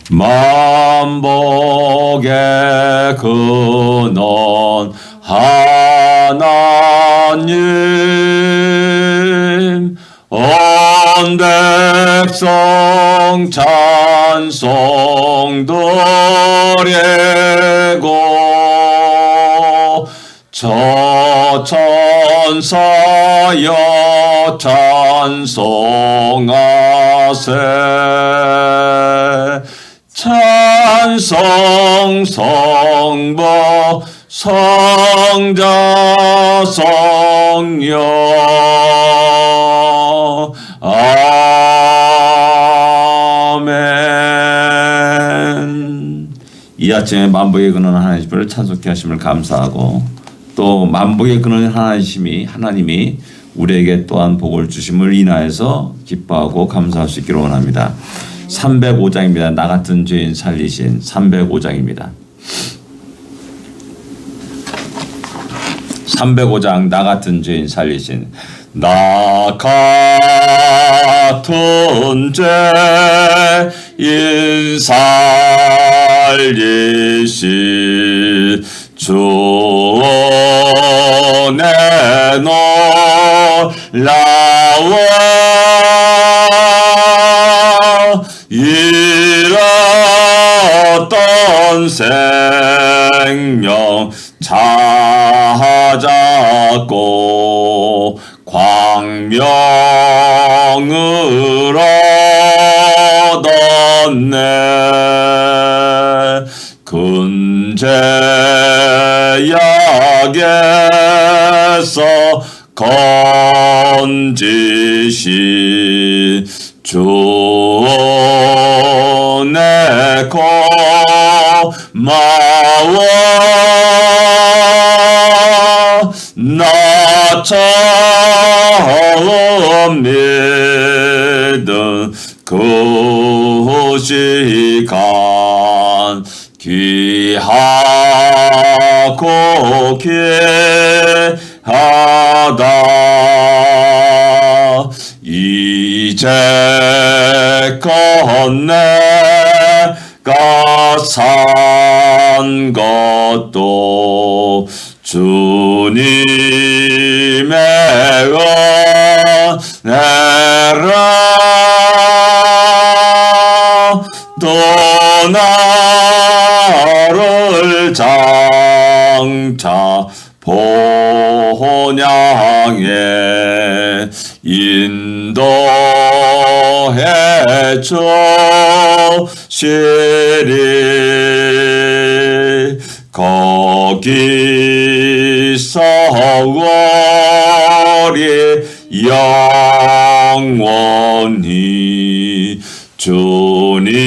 만복의 근원 하나님, 온 백성 찬송 드리고 저 천사여 찬송하세. 찬송 성부 성자 성령. 아멘. 이 아침에 만복의 근원 하나님을 찬송케 하심을 감사하고, 또 만복의 근원 하나님이 우리에게 또한 복을 주심을 인하여서 기뻐하고 감사할 수 있기를 원합니다. 305장입니다. 나 같은 죄인 살리신 305장입니다. 305장 나 같은 죄인 살리신. 나 같은 죄인 살리신 주 내놀라워 잃었던 생명 찾았고 광명을 얻었네. 근제약에서 건지신 주 내 고마워. 나 처음 믿은 그 시간 귀하고 귀하다. 이제껏 내가 산 것도 주님의 은혜라. 또 나를 장차 본향에 인도해 주시리. 거기서 우리 영원히 주님의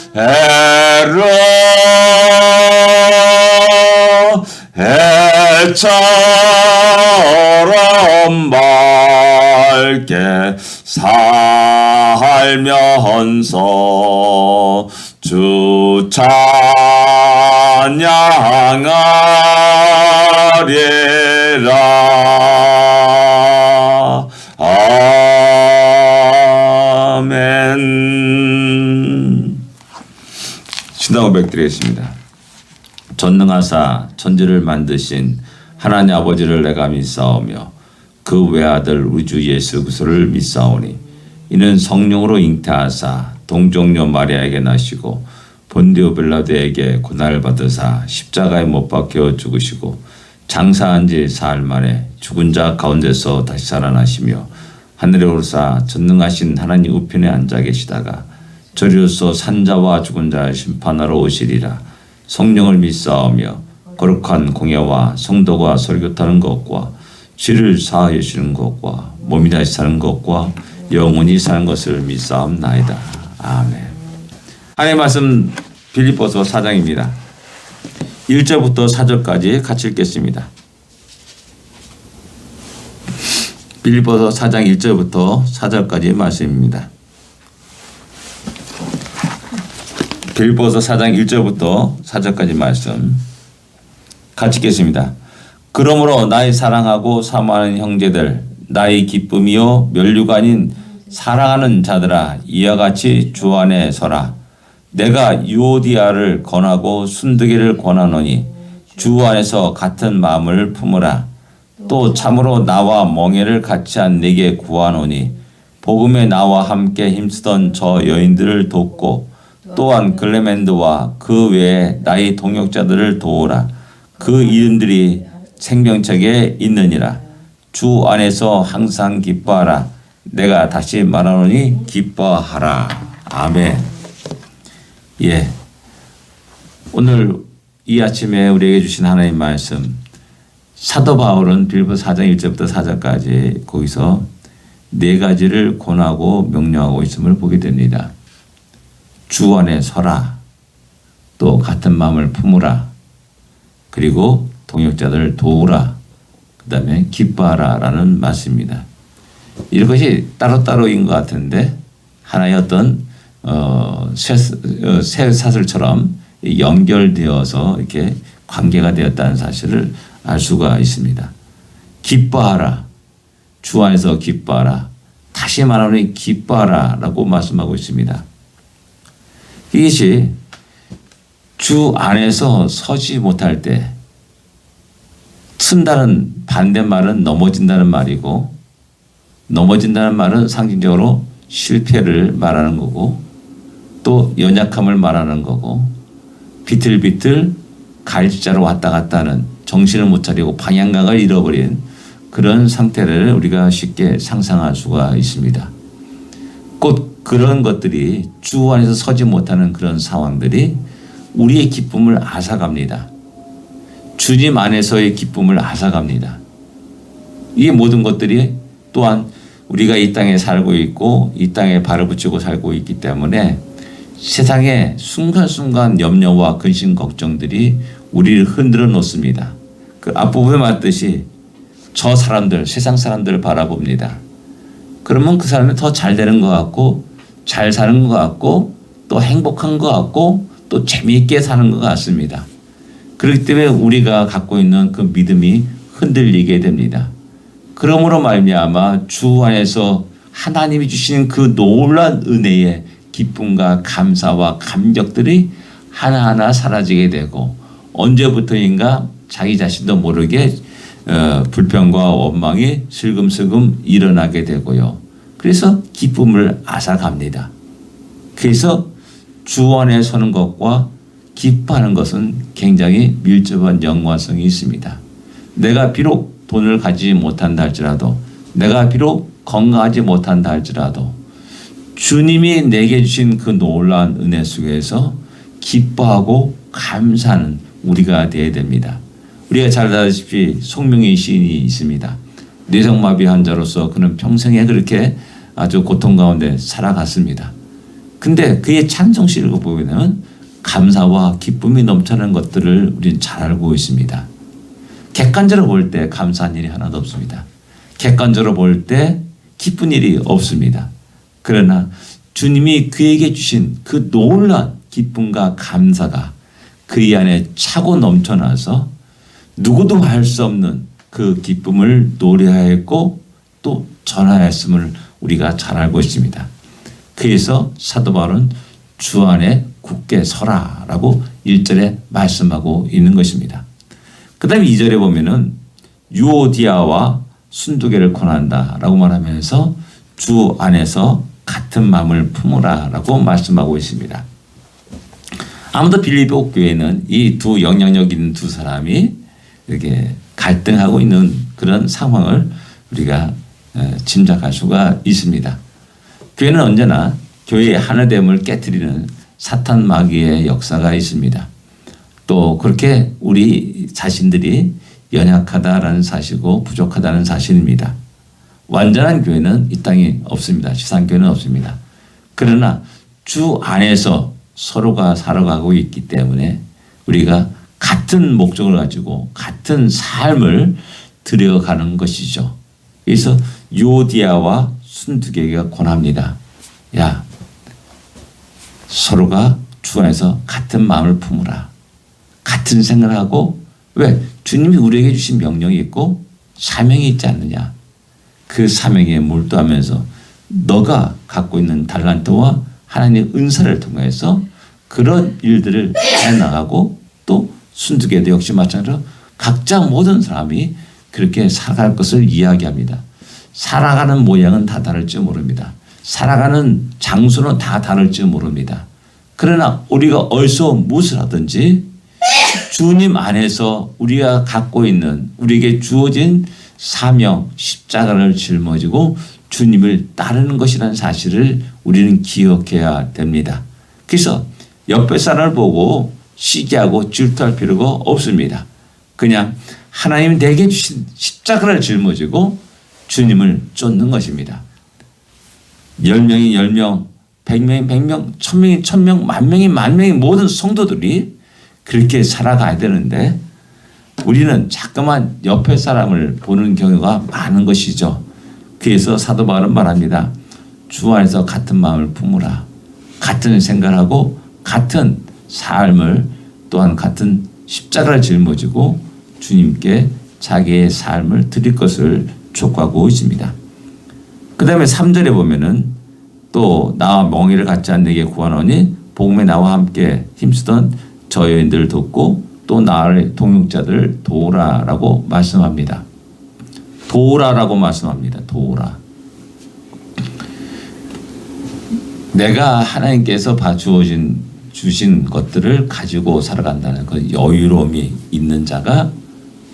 은혜로 해처럼 밝게 살면서 주 찬양하리라. 아멘. 신앙 고백 드리겠습니다. 전능하사 천지를 만드신 하나님 아버지를 내가 믿사오며 그 외아들 우리 주 예수 그리스도를 믿사오니 이는 성령으로 잉태하사 동정녀 마리아에게 나시고 본디오 빌라도에게 고난을 받으사 십자가에 못 박혀 죽으시고 장사한 지 사흘 만에 죽은 자 가운데서 다시 살아나시며 하늘에 오르사 전능하신 하나님 우편에 앉아 계시다가 저리로서 산자와 죽은 자를 심판하러 오시리라. 성령을 믿사오며 거룩한 공예와 성도가 설교하는 것과 죄를 사하여 주시는 것과 몸이 다시 사는 것과 영원히 사는 것을 믿사옵나이다. 아멘. 하나님의 말씀 빌립보서 4장입니다. 1절부터 4절까지 같이 읽겠습니다. 빌립보서 4장 1절부터 4절까지의 말씀입니다. 빌립보서 4장 1절부터 4절까지 말씀 같이 읽겠습니다. 그러므로 나의 사랑하고 사모하는 형제들, 나의 기쁨이요 멸류가 아닌 사랑하는 자들아 이와 같이 주 안에 서라. 내가 유오디아를 권하고 순두개를 권하노니 주 안에서 같은 마음을 품으라. 또 참으로 나와 멍에를 같이 한 네게 구하노니 복음에 나와 함께 힘쓰던 저 여인들을 돕고 또한 글레멘드와 그 외에 나의 동역자들을 도우라. 그 이름들이 생명책에 있느니라. 주 안에서 항상 기뻐하라. 내가 다시 말하노니 기뻐하라. 아멘. 예. 오늘 이 아침에 우리에게 주신 하나님 말씀, 사도 바울은 빌립보 4장 1절부터 4절까지 거기서 네 가지를 권하고 명령하고 있음을 보게 됩니다. 주 안에 서라. 또 같은 마음을 품으라. 그리고 동역자들을 도우라. 그 다음에 기뻐하라 라는 말씀입니다. 이것이 따로따로인 것 같은데 하나의 어떤 새 사슬처럼 연결되어서 이렇게 관계가 되었다는 사실을 알 수가 있습니다. 기뻐하라. 주 안에서 기뻐하라. 다시 말하면 기뻐하라 라고 말씀하고 있습니다. 이것이 주 안에서 서지 못할 때 쓴다는 반대말은 넘어진다는 말이고, 넘어진다는 말은 상징적으로 실패를 말하는 거고, 또 연약함을 말하는 거고, 비틀비틀 갈지자로 왔다 갔다 하는, 정신을 못 차리고 방향각을 잃어버린 그런 상태를 우리가 쉽게 상상할 수가 있습니다. 곧 그런 것들이 주 안에서 서지 못하는 그런 상황들이 우리의 기쁨을 앗아갑니다. 주님 안에서의 기쁨을 앗아갑니다. 이 모든 것들이 또한 우리가 이 땅에 살고 있고 이 땅에 발을 붙이고 살고 있기 때문에 세상의 순간순간 염려와 근심 걱정들이 우리를 흔들어 놓습니다. 그 앞부분에 말했듯이 저 사람들, 세상 사람들을 바라봅니다. 그러면 그 사람이 더 잘 되는 것 같고 잘 사는 것 같고 또 행복한 것 같고 또 재미있게 사는 것 같습니다. 그렇기 때문에 우리가 갖고 있는 그 믿음이 흔들리게 됩니다. 그러므로 말미암아 주 안에서 하나님이 주시는 그 놀라운 은혜의 기쁨과 감사와 감격들이 하나하나 사라지게 되고 언제부터인가 자기 자신도 모르게 불평과 원망이 슬금슬금 일어나게 되고요. 그래서 기쁨을 앗아갑니다. 그래서 주 안에 서는 것과 기뻐하는 것은 굉장히 밀접한 연관성이 있습니다. 내가 비록 돈을 가지지 못한다 할지라도, 내가 비록 건강하지 못한다 할지라도 주님이 내게 주신 그 놀라운 은혜 속에서 기뻐하고 감사하는 우리가 되어야 됩니다. 우리가 잘 알다시피 송명희 시인이 있습니다. 뇌성마비 환자로서 그는 평생에 그렇게 아주 고통 가운데 살아갔습니다. 근데 그의 찬송시를 보면 감사와 기쁨이 넘쳐나는 것들을 우리는 잘 알고 있습니다. 객관적으로 볼 때 감사한 일이 하나도 없습니다. 객관적으로 볼 때 기쁜 일이 없습니다. 그러나 주님이 그에게 주신 그 놀라운 기쁨과 감사가 그의 안에 차고 넘쳐나서 누구도 할 수 없는 그 기쁨을 노래하였고 또 전하였음을 우리가 잘 알고 있습니다. 그래서 사도 바울은 주 안에 굳게 서라라고 1절에 말씀하고 있는 것입니다. 그 다음에 2절에 보면은 유오디아와 순두개를 권한다라고 말하면서 주 안에서 같은 마음을 품으라라고 말씀하고 있습니다. 아무도 빌립보 교회는 이 두 영향력 있는 두 사람이 이렇게 갈등하고 있는 그런 상황을 우리가 짐작할 수가 있습니다. 교회는 언제나 교회의 하나됨을 깨트리는 사탄 마귀의 역사가 있습니다. 또 그렇게 우리 자신들이 연약하다라는 사실이고 부족하다는 사실입니다. 완전한 교회는 이 땅에 없습니다. 지상교회는 없습니다. 그러나 주 안에서 서로가 살아가고 있기 때문에 우리가 같은 목적을 가지고 같은 삶을 들여가는 것이죠. 그래서 유오디아와 순두개가 권합니다. 야, 서로가 주 안에서 같은 마음을 품으라. 같은 생각을 하고, 왜? 주님이 우리에게 주신 명령이 있고 사명이 있지 않느냐. 그 사명에 몰두하면서 너가 갖고 있는 달란트와 하나님의 은사를 통해서 그런 일들을 해나가고 또 순두개도 역시 마찬가지로 각자 모든 사람이 그렇게 살아갈 것을 이야기합니다. 살아가는 모양은 다 다를지 모릅니다. 살아가는 장소는 다 다를지 모릅니다. 그러나 우리가 어디서 무엇을 하든지 주님 안에서 우리가 갖고 있는 우리에게 주어진 사명 십자가를 짊어지고 주님을 따르는 것이라는 사실을 우리는 기억해야 됩니다. 그래서 옆에 사람을 보고 시기하고 질투할 필요가 없습니다. 그냥 하나님이 내게 주신 십자가를 짊어지고 주님을 쫓는 것입니다. 10명이 10명, 100명이 100명, 1000명이 1000명, 10,000명이 10,000명이 모든 성도들이 그렇게 살아가야 되는데 우리는 자꾸만 옆에 사람을 보는 경우가 많은 것이죠. 그래서 사도 바울은 말합니다. 주 안에서 같은 마음을 품으라. 같은 생각을 하고 같은 삶을 또한 같은 십자가를 짊어지고 주님께 자기의 삶을 드릴 것을 촉구하고 있습니다. 그 다음에 3절에 보면은 또 나와 멍에를 갖지 않는 내게 구하노니 복음에 나와 함께 힘쓰던 저 여인들을 돕고 또 나를 동역자들을 도우라라고 말씀합니다. 도우라라고 말씀합니다. 도우라. 내가 하나님께서 주신 것들을 가지고 살아간다는 그 여유로움이 있는 자가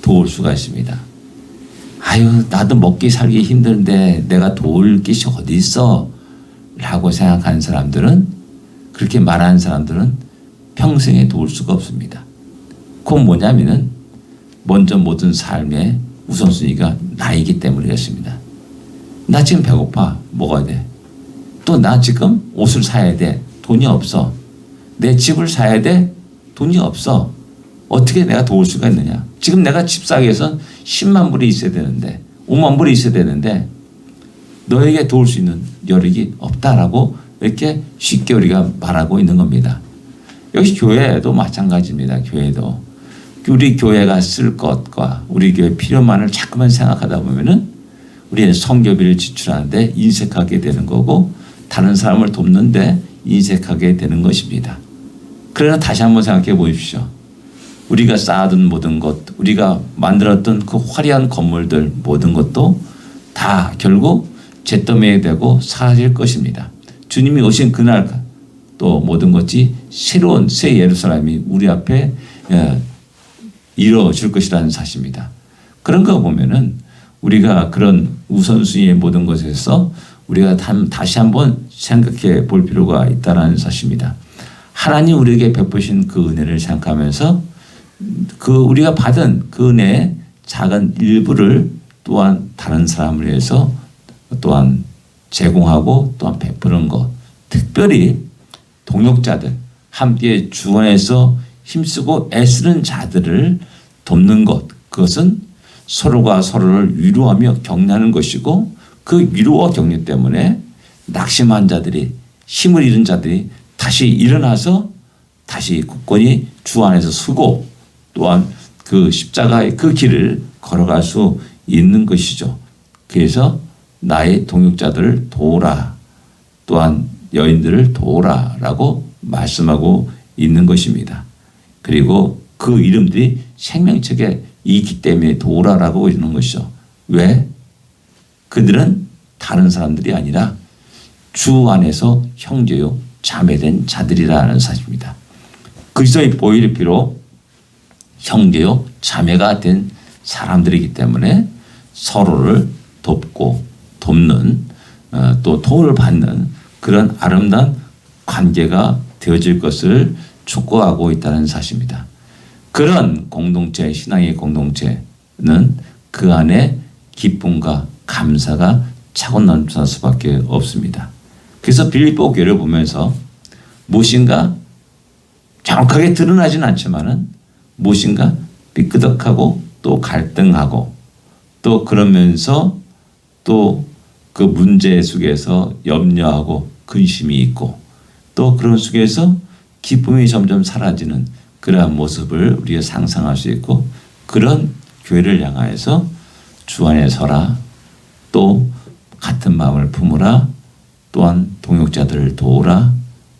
도울 수가 있습니다. 아유, 나도 먹기 살기 힘든데 내가 도울 것이 어디 있어? 라고 생각하는 사람들은, 그렇게 말하는 사람들은 평생에 도울 수가 없습니다. 그건 뭐냐면은 먼저 모든 삶의 우선순위가 나이기 때문이겠습니다. 나 지금 배고파. 먹어야 돼. 또 나 지금 옷을 사야 돼. 돈이 없어. 내 집을 사야 돼. 돈이 없어. 어떻게 내가 도울 수가 있느냐. 지금 내가 집 사기 위해서 10만 불이 있어야 되는데 5만 불이 있어야 되는데 너에게 도울 수 있는 여력이 없다라고 이렇게 쉽게 우리가 말하고 있는 겁니다. 역시 교회도 마찬가지입니다. 교회도. 우리 교회가 쓸 것과 우리 교회 필요만을 자꾸만 생각하다 보면은 우리는 성교비를 지출하는데 인색하게 되는 거고 다른 사람을 돕는데 인색하게 되는 것입니다. 그러나 다시 한번 생각해 보십시오. 우리가 쌓아둔 모든 것, 우리가 만들었던 그 화려한 건물들 모든 것도 다 결국 잿더미에 되고 사라질 것입니다. 주님이 오신 그날 또 모든 것이 새로운 새 예루살렘이 우리 앞에 이루어질 것이라는 사실입니다. 그런 거 보면은 우리가 그런 우선순위의 모든 것에서 우리가 다시 한번 생각해 볼 필요가 있다는 사실입니다. 하나님 우리에게 베푸신 그 은혜를 생각하면서 그 우리가 받은 그 은혜의 작은 일부를 또한 다른 사람을 위해서 또한 제공하고 또한 베푸는 것, 특별히 동역자들, 함께 주 안에서 힘쓰고 애쓰는 자들을 돕는 것, 그것은 서로가 서로를 위로하며 격려하는 것이고 그 위로와 격려 때문에 낙심한 자들이, 힘을 잃은 자들이 다시 일어나서 다시 굳건히 주 안에서 서고 또한 그 십자가의 그 길을 걸어갈 수 있는 것이죠. 그래서 나의 동역자들을 도우라, 또한 여인들을 도우라라고 말씀하고 있는 것입니다. 그리고 그 이름들이 생명책에 있기 때문에 도우라라고 있는 것이죠. 왜? 그들은 다른 사람들이 아니라 주 안에서 형제요 자매된 자들이라는 사실입니다. 그리스도의 보혈의 피로 형제요 자매가 된 사람들이기 때문에 서로를 돕고 돕는 또 도움을 받는 그런 아름다운 관계가 되어질 것을 촉구하고 있다는 사실입니다. 그런 공동체, 신앙의 공동체는 그 안에 기쁨과 감사가 차고 넘칠 수밖에 없습니다. 그래서 빌립보 교회를 보면서 무엇인가 정확하게 드러나지는 않지만은 무엇인가 삐끄덕하고 또 갈등하고 또 그러면서 또 그 문제 속에서 염려하고 근심이 있고 또 그런 속에서 기쁨이 점점 사라지는 그러한 모습을 우리가 상상할 수 있고 그런 교회를 향하여서 주 안에 서라 또 같은 마음을 품으라 또한 동역자들을 도우라.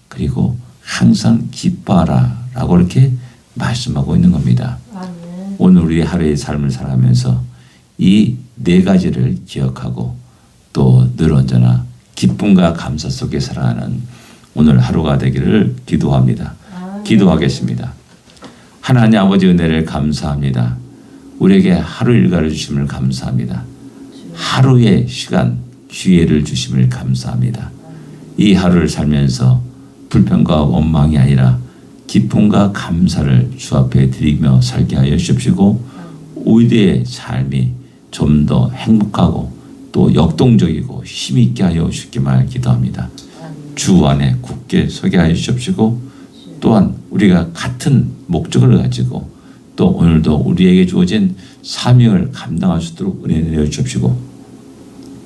그리고 항상 기뻐하라 라고 이렇게 말씀하고 있는 겁니다. 아멘. 오늘 우리 하루의 삶을 살아가면서 이 네 가지를 기억하고 또 늘 언제나 기쁨과 감사 속에 살아가는 오늘 하루가 되기를 기도합니다. 아멘. 기도하겠습니다. 하나님 아버지 은혜를 감사합니다. 우리에게 하루 일과를 주심을 감사합니다. 하루의 시간 기회를 주심을 감사합니다. 이 하루를 살면서 불평과 원망이 아니라 기쁨과 감사를 주 앞에 드리며 살게 하여 주십시고 우리의 삶이 좀 더 행복하고 또 역동적이고 힘있게 하여 주시기를 기도합니다. 주 안에 굳게 서게 하여 주십시고 또한 우리가 같은 목적을 가지고 또 오늘도 우리에게 주어진 사명을 감당할 수 있도록 은혜 내려 주십시고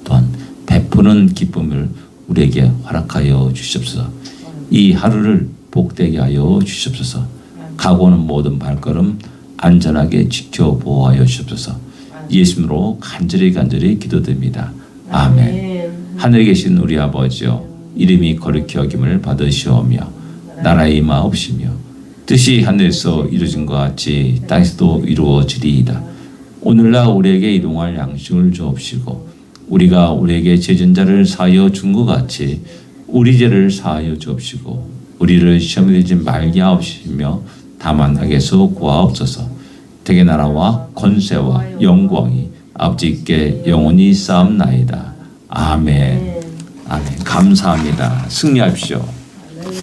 또한 베푸는 기쁨을 우리에게 허락하여 주시옵소서. 이 하루를 복되게 하여 주시옵소서. 가고 오는 모든 발걸음 안전하게 지켜 보호하여 주시옵소서. 예수님으로 간절히 기도드립니다. 아멘. 하늘에 계신 우리 아버지여 이름이 거룩히 여김을 받으시오며 나라의 임하옵시며 뜻이 하늘에서 이루어진 것 같이 땅에서도 이루어지리이다. 오늘날 우리에게 일용할 양식을 주옵시고 우리가 우리에게 죄진 자를 사하여 준 것 같이 우리 죄를 사하여 주옵시고 우리를 시험에 들지 말게 하옵시며 다만 악에서 구하옵소서. 대개 나라와 권세와 영광이 아버지께 영원히 쌓옵나이다. 아멘. 아멘. 감사합니다. 승리하십시오.